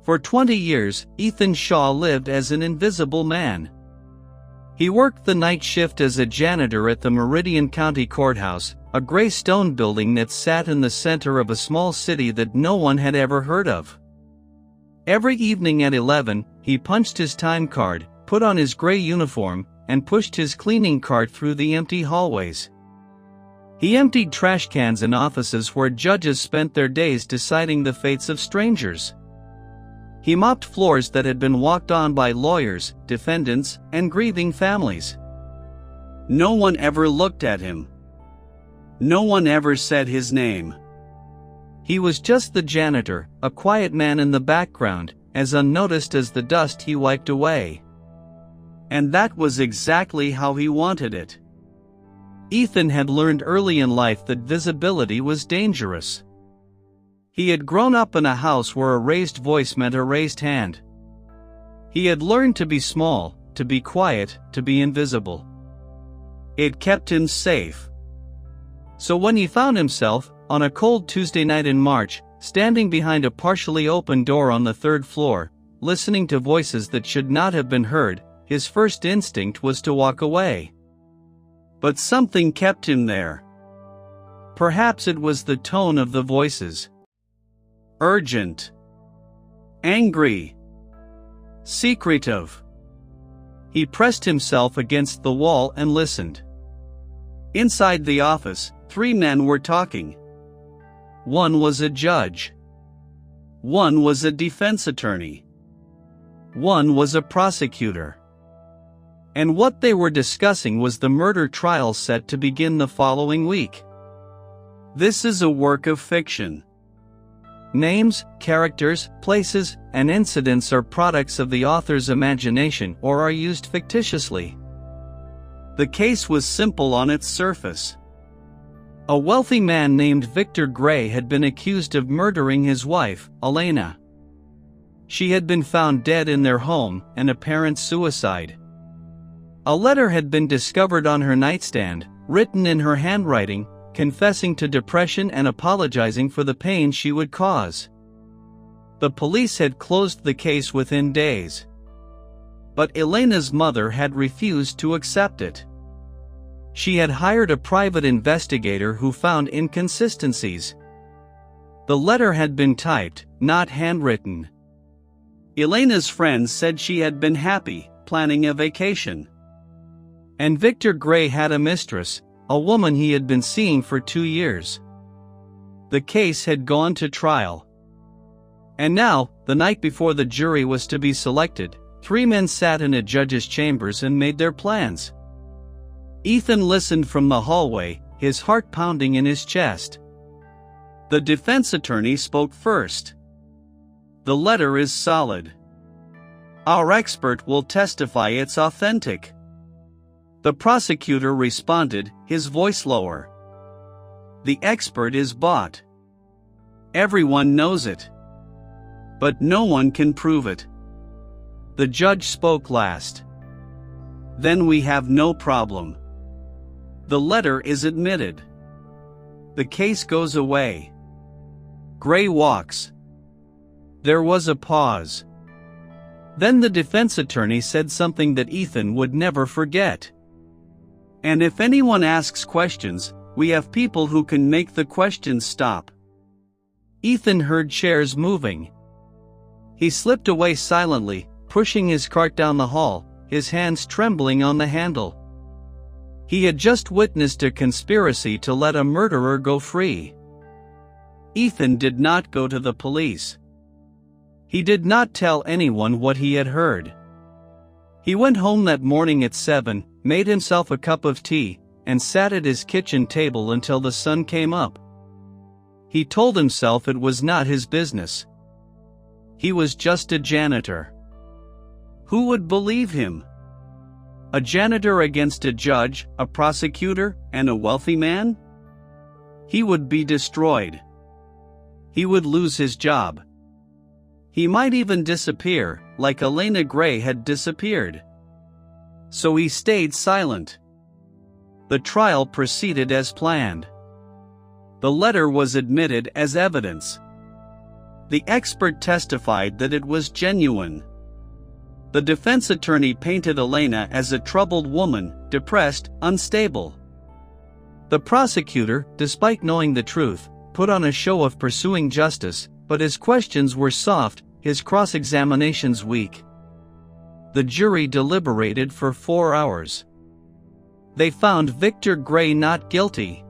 For 20 years, Ethan Shaw lived as an invisible man. He worked the night shift as a janitor at the Meridian County Courthouse, a gray stone building that sat in the center of a small city that no one had ever heard of. Every evening at 11, he punched his time card, put on his gray uniform, and pushed his cleaning cart through the empty hallways. He emptied trash cans in offices where judges spent their days deciding the fates of strangers. He mopped floors that had been walked on by lawyers, defendants, and grieving families. No one ever looked at him. No one ever said his name. He was just the janitor, a quiet man in the background, as unnoticed as the dust he wiped away. And that was exactly how he wanted it. Ethan had learned early in life that visibility was dangerous. He had grown up in a house where a raised voice meant a raised hand. He had learned to be small, to be quiet, to be invisible. It kept him safe. So when he found himself, on a cold Tuesday night in March, standing behind a partially open door on the third floor, listening to voices that should not have been heard, his first instinct was to walk away. But something kept him there. Perhaps it was the tone of the voices. Urgent. Angry. Secretive. He pressed himself against the wall and listened. Inside the office, 3 men were talking. One was a judge. One was a defense attorney. One was a prosecutor. And what they were discussing was the murder trial set to begin the following week. This is a work of fiction. Names, characters, places, and incidents are products of the author's imagination or are used fictitiously. The case was simple on its surface. A wealthy man named Victor Gray had been accused of murdering his wife, Elena. She had been found dead in their home, an apparent suicide. A letter had been discovered on her nightstand, written in her handwriting, confessing to depression and apologizing for the pain she would cause. The police had closed the case within days. But Elena's mother had refused to accept it. She had hired a private investigator who found inconsistencies. The letter had been typed, not handwritten. Elena's friends said she had been happy, planning a vacation. And Victor Gray had a mistress, a woman he had been seeing for 2 years. The case had gone to trial. And now, the night before the jury was to be selected, 3 men sat in a judge's chambers and made their plans. Ethan listened from the hallway, his heart pounding in his chest. The defense attorney spoke first. The letter is solid. Our expert will testify it's authentic. The prosecutor responded, his voice lower. The expert is bought. Everyone knows it. But no one can prove it. The judge spoke last. Then we have no problem. The letter is admitted. The case goes away. Gray walks. There was a pause. Then the defense attorney said something that Ethan would never forget. And if anyone asks questions, we have people who can make the questions stop. Ethan heard chairs moving. He slipped away silently, pushing his cart down the hall, his hands trembling on the handle. He had just witnessed a conspiracy to let a murderer go free. Ethan did not go to the police. He did not tell anyone what he had heard. He went home that morning at 7, made himself a cup of tea, and sat at his kitchen table until the sun came up. He told himself it was not his business. He was just a janitor. Who would believe him? A janitor against a judge, a prosecutor, and a wealthy man? He would be destroyed. He would lose his job. He might even disappear, like Elena Gray had disappeared. So he stayed silent. The trial proceeded as planned. The letter was admitted as evidence. The expert testified that it was genuine. The defense attorney painted Elena as a troubled woman, depressed, unstable. The prosecutor, despite knowing the truth, put on a show of pursuing justice, but his questions were soft, his cross-examinations weak. The jury deliberated for 4 hours. They found Victor Gray not guilty.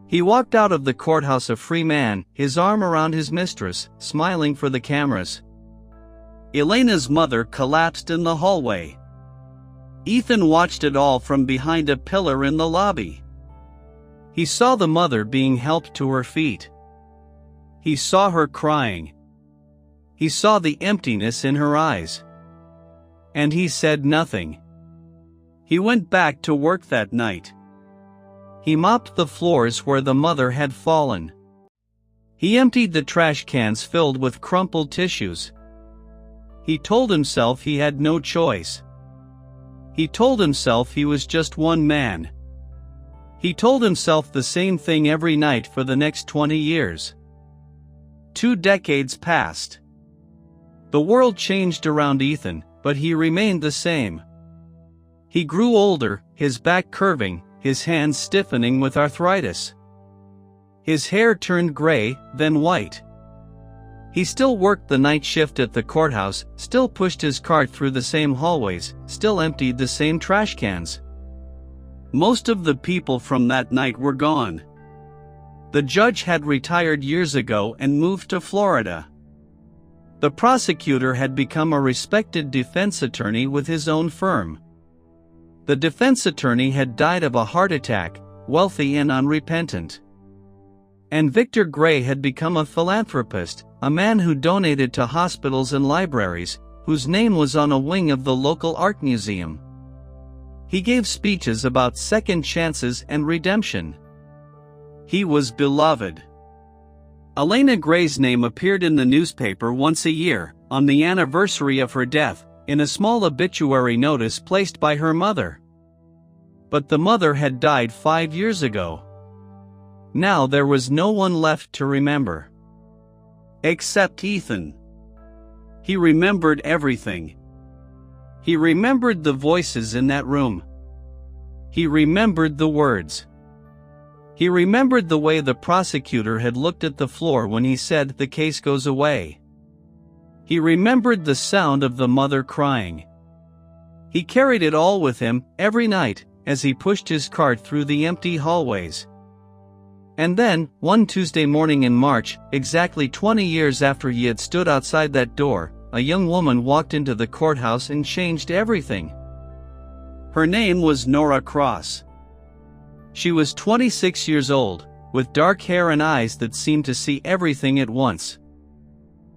He walked out of the courthouse a free man, his arm around his mistress, smiling for the cameras. Elena's mother collapsed in the hallway. Ethan watched it all from behind a pillar in the lobby. He saw the mother being helped to her feet. He saw her crying. He saw the emptiness in her eyes. And he said nothing. He went back to work that night. He mopped the floors where the mother had fallen. He emptied the trash cans filled with crumpled tissues. He told himself he had no choice. He told himself he was just one man. He told himself the same thing every night for the next 20 years. 2 decades passed. The world changed around Ethan, but he remained the same. He grew older, his back curving, his hands stiffening with arthritis. His hair turned gray, then white. He still worked the night shift at the courthouse, still pushed his cart through the same hallways, still emptied the same trash cans. Most of the people from that night were gone. The judge had retired years ago and moved to Florida. The prosecutor had become a respected defense attorney with his own firm. The defense attorney had died of a heart attack, wealthy and unrepentant. And Victor Gray had become a philanthropist, a man who donated to hospitals and libraries, whose name was on a wing of the local art museum. He gave speeches about second chances and redemption. He was beloved. Elena Gray's name appeared in the newspaper once a year, on the anniversary of her death, in a small obituary notice placed by her mother. But the mother had died 5 years ago. Now there was no one left to remember. Except Ethan. He remembered everything. He remembered the voices in that room. He remembered the words. He remembered the way the prosecutor had looked at the floor when he said the case goes away. He remembered the sound of the mother crying. He carried it all with him, every night, as he pushed his cart through the empty hallways. And then, one Tuesday morning in March, exactly 20 years after he had stood outside that door, a young woman walked into the courthouse and changed everything. Her name was Nora Cross. She was 26 years old, with dark hair and eyes that seemed to see everything at once.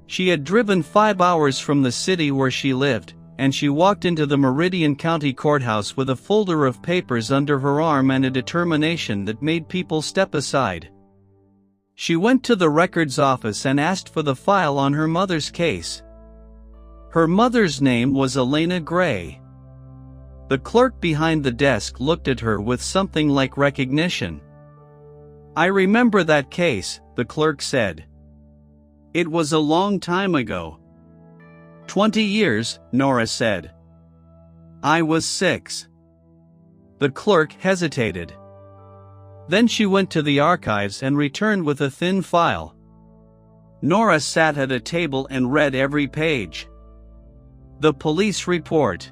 She had driven 5 hours from the city where she lived, and she walked into the Meridian County Courthouse with a folder of papers under her arm and a determination that made people step aside. She went to the records office and asked for the file on her mother's case. Her mother's name was Elena Gray. The clerk behind the desk looked at her with something like recognition. "I remember that case," the clerk said. "It was a long time ago." 20 years, Nora said. "I was 6. The clerk hesitated. Then she went to the archives and returned with a thin file. Nora sat at a table and read every page. The police report.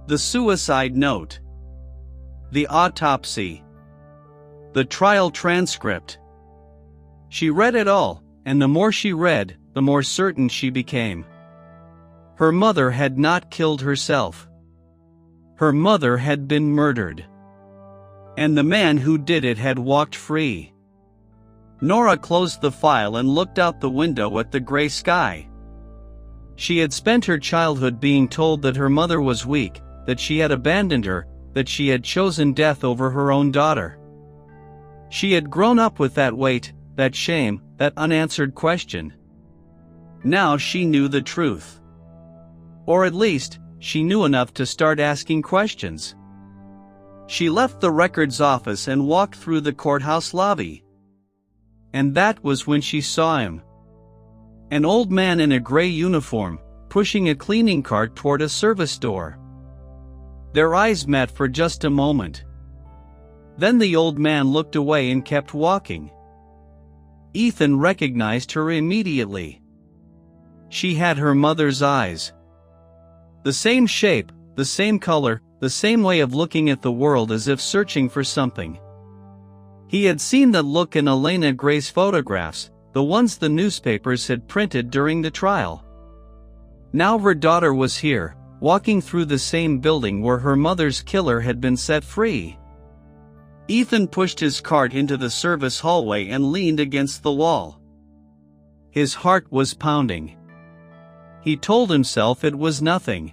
The suicide note. The autopsy. The trial transcript. She read it all, and the more she read, the more certain she became. Her mother had not killed herself. Her mother had been murdered. And the man who did it had walked free. Nora closed the file and looked out the window at the gray sky. She had spent her childhood being told that her mother was weak, that she had abandoned her, that she had chosen death over her own daughter. She had grown up with that weight, that shame, that unanswered question. Now she knew the truth. Or at least, she knew enough to start asking questions. She left the records office and walked through the courthouse lobby. And that was when she saw him. An old man in a gray uniform, pushing a cleaning cart toward a service door. Their eyes met for just a moment. Then the old man looked away and kept walking. Ethan recognized her immediately. She had her mother's eyes. The same shape, the same color, the same way of looking at the world as if searching for something. He had seen that look in Elena Gray's photographs, the ones the newspapers had printed during the trial. Now her daughter was here, walking through the same building where her mother's killer had been set free. Ethan pushed his cart into the service hallway and leaned against the wall. His heart was pounding. He told himself it was nothing.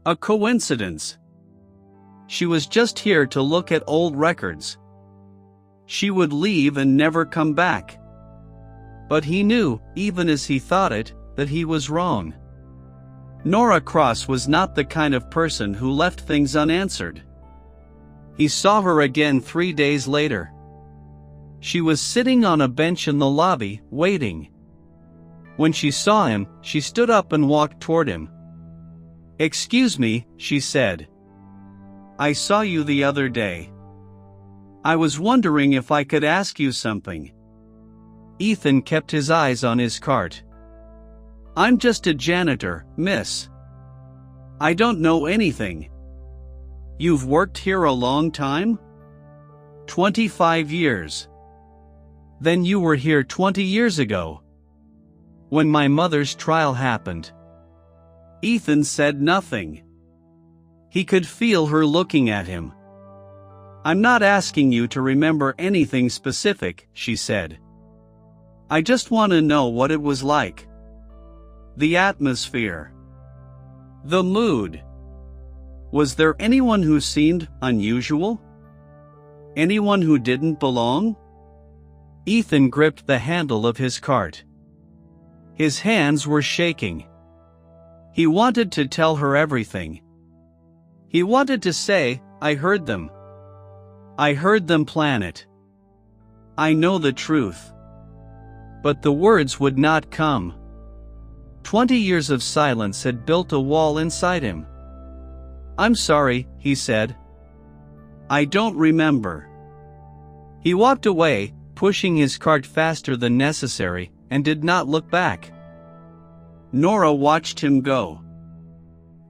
A coincidence. She was just here to look at old records. She would leave and never come back. But he knew, even as he thought it, that he was wrong. Nora Cross was not the kind of person who left things unanswered. He saw her again 3 days later. She was sitting on a bench in the lobby, waiting. When she saw him, she stood up and walked toward him. "Excuse me," she said. "I saw you the other day. I was wondering if I could ask you something." Ethan kept his eyes on his cart. "I'm just a janitor, miss. I don't know anything." "You've worked here a long time?" 25 years. "Then you were here 20 years ago." "When my mother's trial happened." Ethan said nothing. He could feel her looking at him. "I'm not asking you to remember anything specific," she said. "I just want to know what it was like. The atmosphere. The mood. Was there anyone who seemed unusual? Anyone who didn't belong?" Ethan gripped the handle of his cart. His hands were shaking. He wanted to tell her everything. He wanted to say, "I heard them. I heard them plan it. I know the truth." But the words would not come. 20 years of silence had built a wall inside him. "I'm sorry," he said. "I don't remember." He walked away, pushing his cart faster than necessary, and did not look back. Nora watched him go.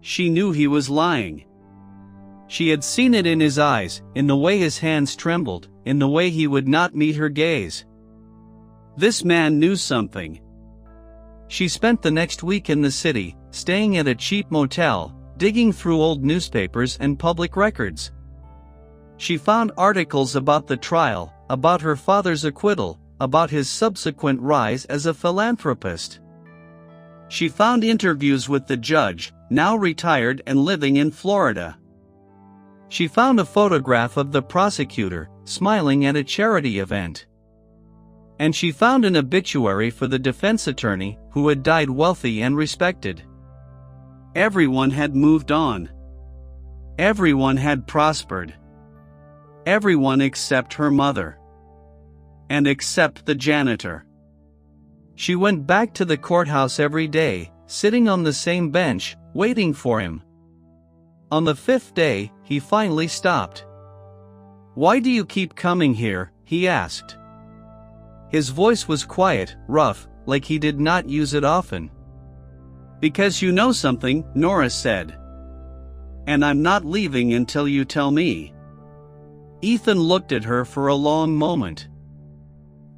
She knew he was lying. She had seen it in his eyes, in the way his hands trembled, in the way he would not meet her gaze. This man knew something. She spent the next week in the city, staying at a cheap motel, digging through old newspapers and public records. She found articles about the trial, about her father's acquittal, about his subsequent rise as a philanthropist. She found interviews with the judge, now retired and living in Florida. She found a photograph of the prosecutor, smiling at a charity event. And she found an obituary for the defense attorney, who had died wealthy and respected. Everyone had moved on. Everyone had prospered. Everyone except her mother. And except the janitor. She went back to the courthouse every day, sitting on the same bench, waiting for him. On the 5th day, he finally stopped. "Why do you keep coming here?" he asked. His voice was quiet, rough, like he did not use it often. "Because you know something," Nora said. "And I'm not leaving until you tell me." Ethan looked at her for a long moment.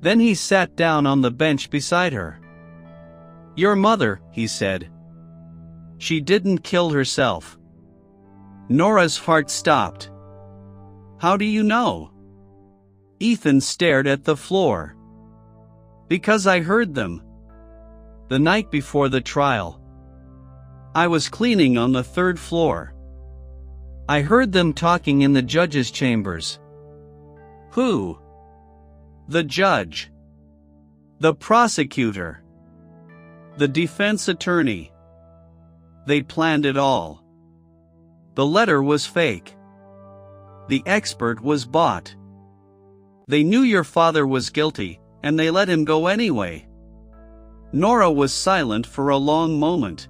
Then he sat down on the bench beside her. "Your mother," he said. "She didn't kill herself." Nora's heart stopped. "How do you know?" Ethan stared at the floor. "Because I heard them. The night before the trial. I was cleaning on the 3rd floor. I heard them talking in the judge's chambers." "Who?" "The judge. The prosecutor. The defense attorney. They planned it all. The letter was fake. The expert was bought. They knew your father was guilty, and they let him go anyway. Nora was silent for a long moment.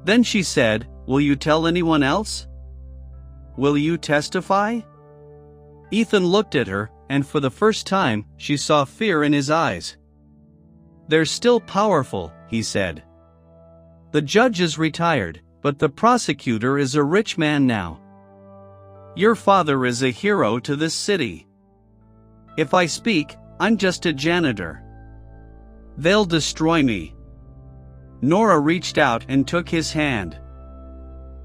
Then she said, "Will you tell anyone else? Will you testify?" Ethan looked at her, and for the first time, she saw fear in his eyes. "They're still powerful," he said. "The judge is retired, but the prosecutor is a rich man now. Your father is a hero to this city. If I speak, I'm just a janitor. They'll destroy me." Nora reached out and took his hand.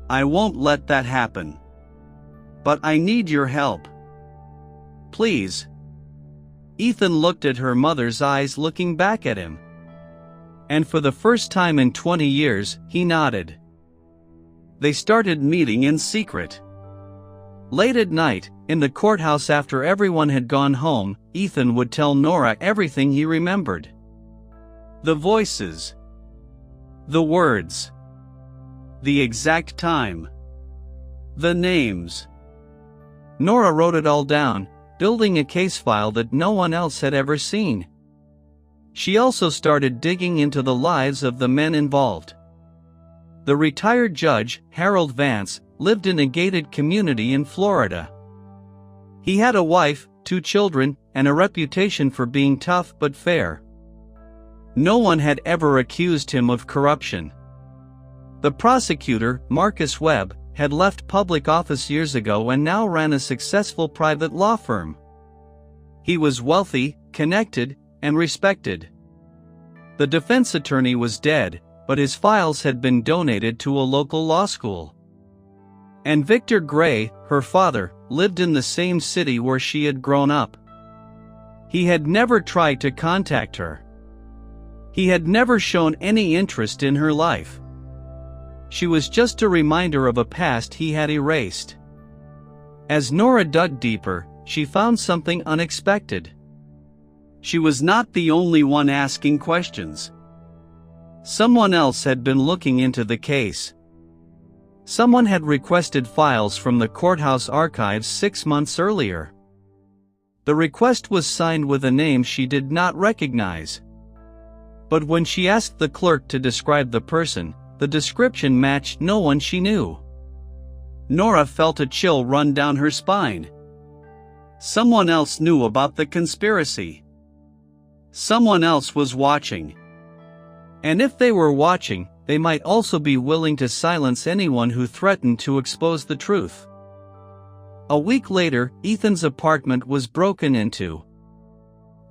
"I won't let that happen. But I need your help. Please." Ethan looked at her mother's eyes looking back at him. And for the first time in 20 years, he nodded. They started meeting in secret. Late at night, in the courthouse after everyone had gone home, Ethan would tell Nora everything he remembered. The voices. The words. The exact time. The names. Nora wrote it all down, building a case file that no one else had ever seen. She also started digging into the lives of the men involved. The retired judge, Harold Vance, lived in a gated community in Florida. He had a wife, 2 children, and a reputation for being tough but fair. No one had ever accused him of corruption. The prosecutor, Marcus Webb, had left public office years ago and now ran a successful private law firm. He was wealthy, connected, and respected. The defense attorney was dead, but his files had been donated to a local law school. And Victor Gray, her father, lived in the same city where she had grown up. He had never tried to contact her. He had never shown any interest in her life. She was just a reminder of a past he had erased. As Nora dug deeper, she found something unexpected. She was not the only one asking questions. Someone else had been looking into the case. Someone had requested files from the courthouse archives 6 months earlier. The request was signed with a name she did not recognize. But when she asked the clerk to describe the person, the description matched no one she knew. Nora felt a chill run down her spine. Someone else knew about the conspiracy. Someone else was watching. And if they were watching, they might also be willing to silence anyone who threatened to expose the truth. A week later, Ethan's apartment was broken into.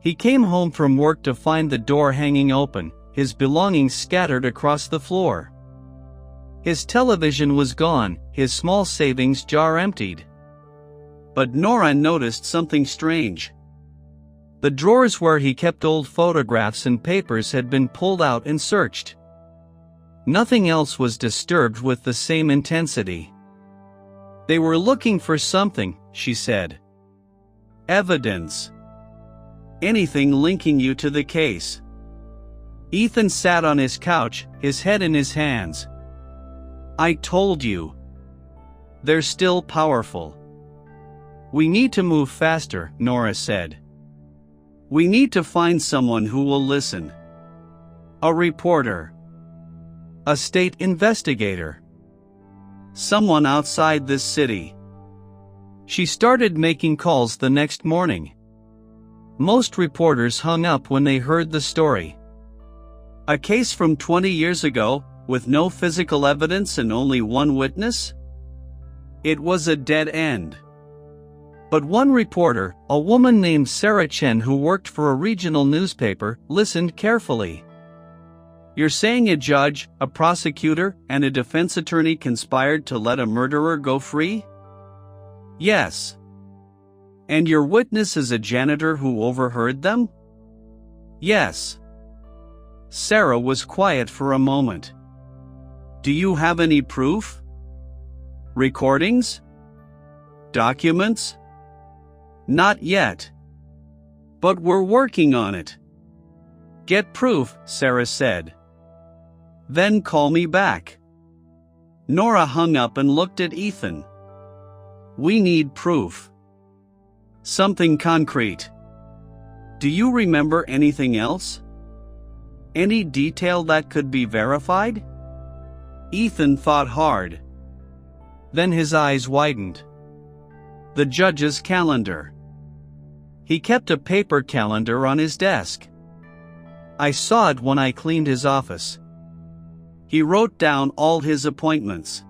He came home from work to find the door hanging open, his belongings scattered across the floor. His television was gone, his small savings jar emptied. But Nora noticed something strange. The drawers where he kept old photographs and papers had been pulled out and searched. Nothing else was disturbed with the same intensity. "They were looking for something," she said. "Evidence. Anything linking you to the case." Ethan sat on his couch, his head in his hands. "I told you. They're still powerful." "We need to move faster," Nora said. "We need to find someone who will listen. A reporter. A state investigator. Someone outside this city." She started making calls the next morning. Most reporters hung up when they heard the story. A case from 20 years ago, with no physical evidence and only one witness? It was a dead end. But one reporter, a woman named Sarah Chen who worked for a regional newspaper, listened carefully. "You're saying a judge, a prosecutor, and a defense attorney conspired to let a murderer go free?" "Yes." "And your witness is a janitor who overheard them?" "Yes." Sarah was quiet for a moment. "Do you have any proof? Recordings? Documents?" "Not yet. But we're working on it." "Get proof," Sarah said. "Then call me back." Nora hung up and looked at Ethan. "We need proof. Something concrete. Do you remember anything else?" Any detail that could be verified? Ethan thought hard. Then his eyes widened. The judge's calendar. He kept a paper calendar on his desk. I saw it when I cleaned his office. He wrote down all his appointments.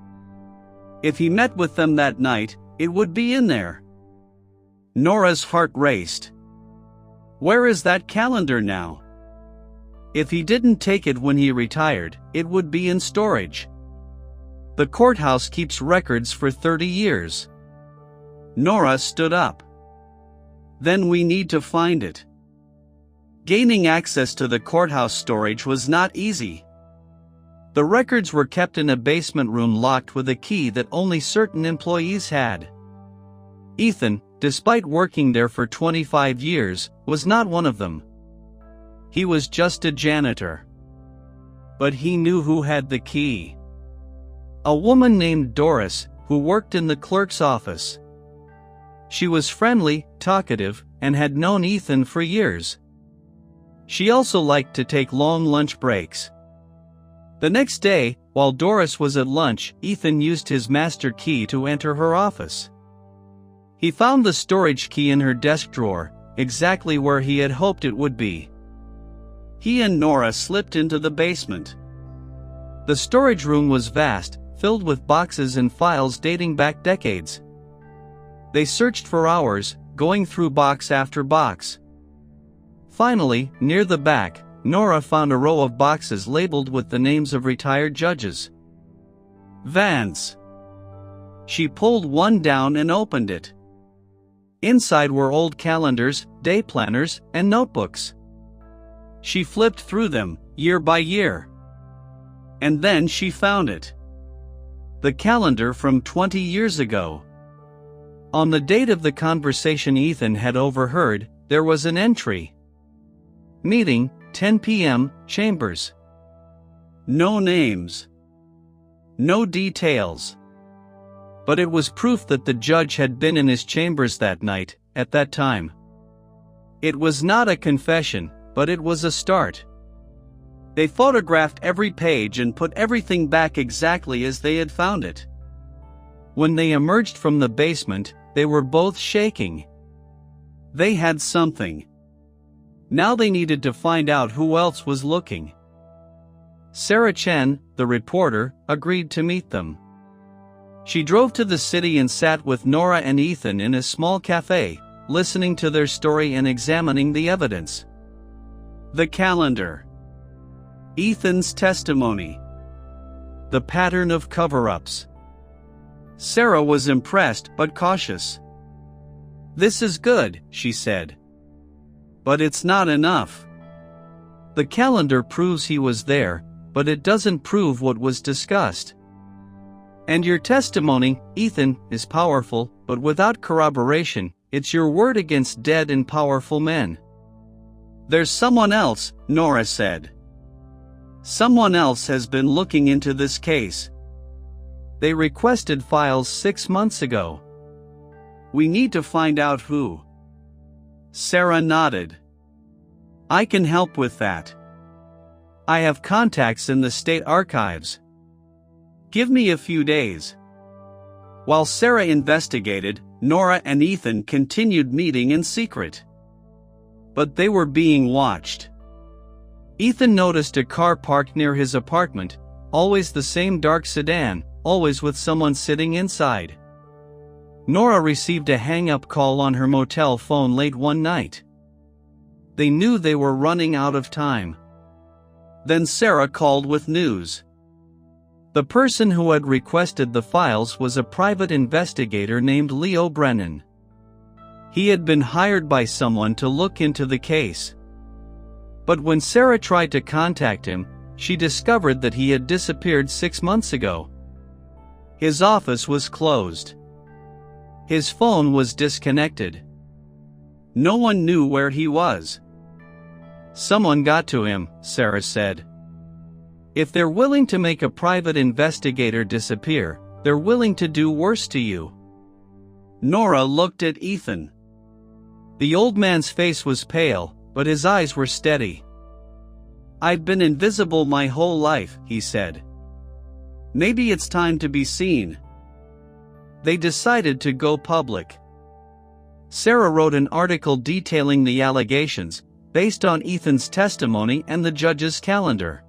If he met with them that night, it would be in there. Nora's heart raced. Where is that calendar now? If he didn't take it when he retired, it would be in storage. The courthouse keeps records for 30 years. Nora stood up. Then we need to find it. Gaining access to the courthouse storage was not easy. The records were kept in a basement room locked with a key that only certain employees had. Ethan, despite working there for 25 years, was not one of them. He was just a janitor. But he knew who had the key. A woman named Doris, who worked in the clerk's office. She was friendly, talkative, and had known Ethan for years. She also liked to take long lunch breaks. The next day, while Doris was at lunch, Ethan used his master key to enter her office. He found the storage key in her desk drawer, exactly where he had hoped it would be. He and Nora slipped into the basement. The storage room was vast, filled with boxes and files dating back decades. They searched for hours, going through box after box. Finally, near the back, Nora found a row of boxes labeled with the names of retired judges. Vance. She pulled one down and opened it. Inside were old calendars, day planners, and notebooks. She flipped through them, year by year. And then she found it. The calendar from 20 years ago. On the date of the conversation Ethan had overheard, there was an entry. Meeting, 10 p.m., Chambers. No names. No details. But it was proof that the judge had been in his chambers that night, at that time. It was not a confession, but it was a start. They photographed every page and put everything back exactly as they had found it. When they emerged from the basement, they were both shaking. They had something. Now they needed to find out who else was looking. Sarah Chen, the reporter, agreed to meet them. She drove to the city and sat with Nora and Ethan in a small cafe, listening to their story and examining the evidence. The calendar. Ethan's testimony. The pattern of cover-ups. Sarah was impressed but cautious. "This is good," she said. "But it's not enough. The calendar proves he was there, but it doesn't prove what was discussed. And your testimony, Ethan, is powerful, but without corroboration, it's your word against dead and powerful men." "There's someone else," Nora said. "Someone else has been looking into this case. They requested files 6 months ago. We need to find out who." Sarah nodded. "I can help with that. I have contacts in the state archives. Give me a few days." While Sarah investigated, Nora and Ethan continued meeting in secret. But they were being watched. Ethan noticed a car parked near his apartment, always the same dark sedan, always with someone sitting inside. Nora received a hang-up call on her motel phone late one night. They knew they were running out of time. Then Sarah called with news. The person who had requested the files was a private investigator named Leo Brennan. He had been hired by someone to look into the case. But when Sarah tried to contact him, she discovered that he had disappeared 6 months ago. His office was closed. His phone was disconnected. No one knew where he was. "Someone got to him," Sarah said. "If they're willing to make a private investigator disappear, they're willing to do worse to you." Nora looked at Ethan. The old man's face was pale, but his eyes were steady. "I've been invisible my whole life," he said. "Maybe it's time to be seen." They decided to go public. Sarah wrote an article detailing the allegations, based on Ethan's testimony and the judge's calendar.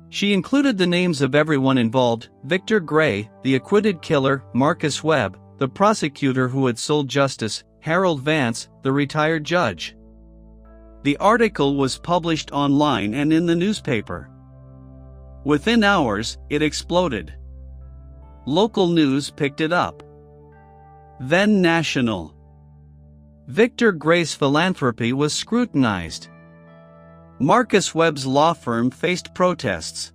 She included the names of everyone involved: Victor Gray, the acquitted killer; Marcus Webb, the prosecutor who had sold justice; Harold Vance, the retired judge. The article was published online and in the newspaper. Within hours, it exploded. Local news picked it up. Then national. Victor Gray's philanthropy was scrutinized. Marcus Webb's law firm faced protests.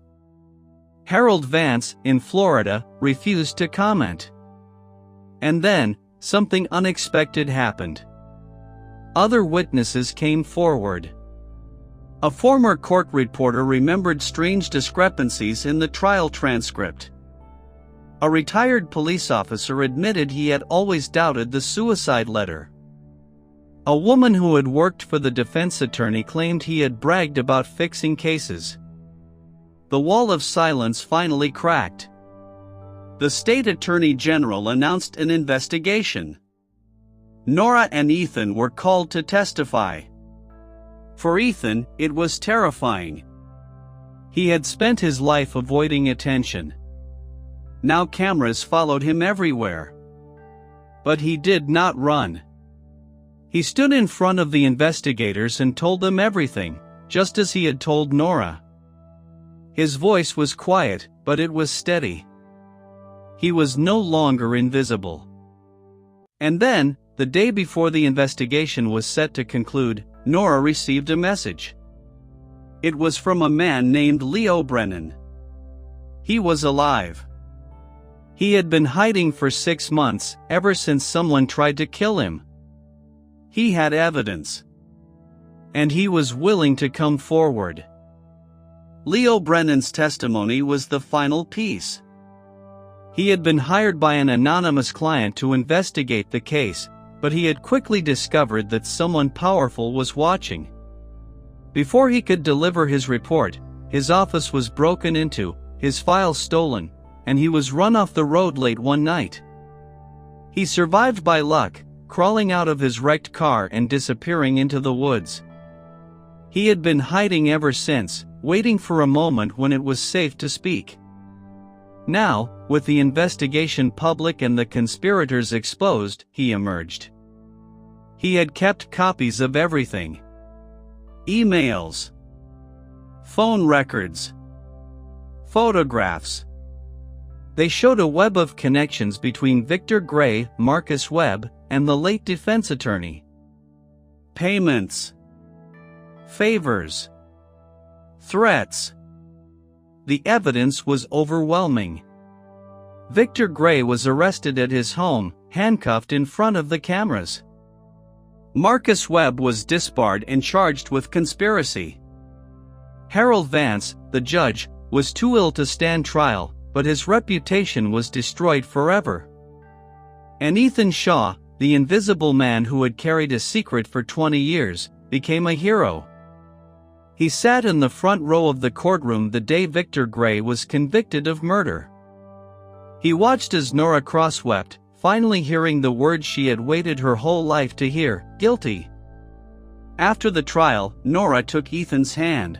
Harold Vance, in Florida, refused to comment. And then, something unexpected happened. Other witnesses came forward. A former court reporter remembered strange discrepancies in the trial transcript. A retired police officer admitted he had always doubted the suicide letter. A woman who had worked for the defense attorney claimed he had bragged about fixing cases. The wall of silence finally cracked. The state attorney general announced an investigation. Nora and Ethan were called to testify. For Ethan, it was terrifying. He had spent his life avoiding attention. Now cameras followed him everywhere. But he did not run. He stood in front of the investigators and told them everything, just as he had told Nora. His voice was quiet, but it was steady. He was no longer invisible. And then, the day before the investigation was set to conclude, Nora received a message. It was from a man named Leo Brennan. He was alive. He had been hiding for 6 months, ever since someone tried to kill him. He had evidence. And he was willing to come forward. Leo Brennan's testimony was the final piece. He had been hired by an anonymous client to investigate the case, but he had quickly discovered that someone powerful was watching. Before he could deliver his report, his office was broken into, his files stolen, and he was run off the road late one night. He survived by luck, crawling out of his wrecked car and disappearing into the woods. He had been hiding ever since, waiting for a moment when it was safe to speak. Now, with the investigation public and the conspirators exposed, he emerged. He had kept copies of everything. Emails, phone records, photographs. They showed a web of connections between Victor Gray, Marcus Webb, and the late defense attorney. Payments, favors, threats. The evidence was overwhelming. Victor Gray was arrested at his home, handcuffed in front of the cameras. Marcus Webb was disbarred and charged with conspiracy. Harold Vance, the judge, was too ill to stand trial, but his reputation was destroyed forever. And Ethan Shaw, the invisible man who had carried a secret for 20 years, became a hero. He sat in the front row of the courtroom the day Victor Gray was convicted of murder. He watched as Nora cross-wept, finally hearing the words she had waited her whole life to hear: guilty. After the trial, Nora took Ethan's hand.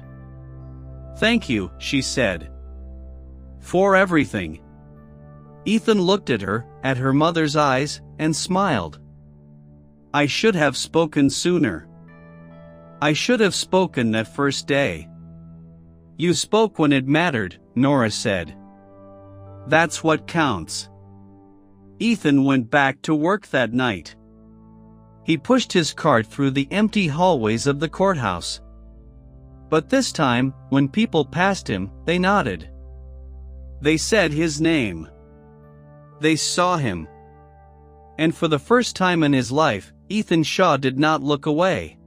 "Thank you," she said. "For everything." Ethan looked at her mother's eyes, and smiled. "I should have spoken sooner. I should have spoken that first day." "You spoke when it mattered," Nora said. "That's what counts." Ethan went back to work that night. He pushed his cart through the empty hallways of the courthouse. But this time, when people passed him, they nodded. They said his name. They saw him. And for the first time in his life, Ethan Shaw did not look away.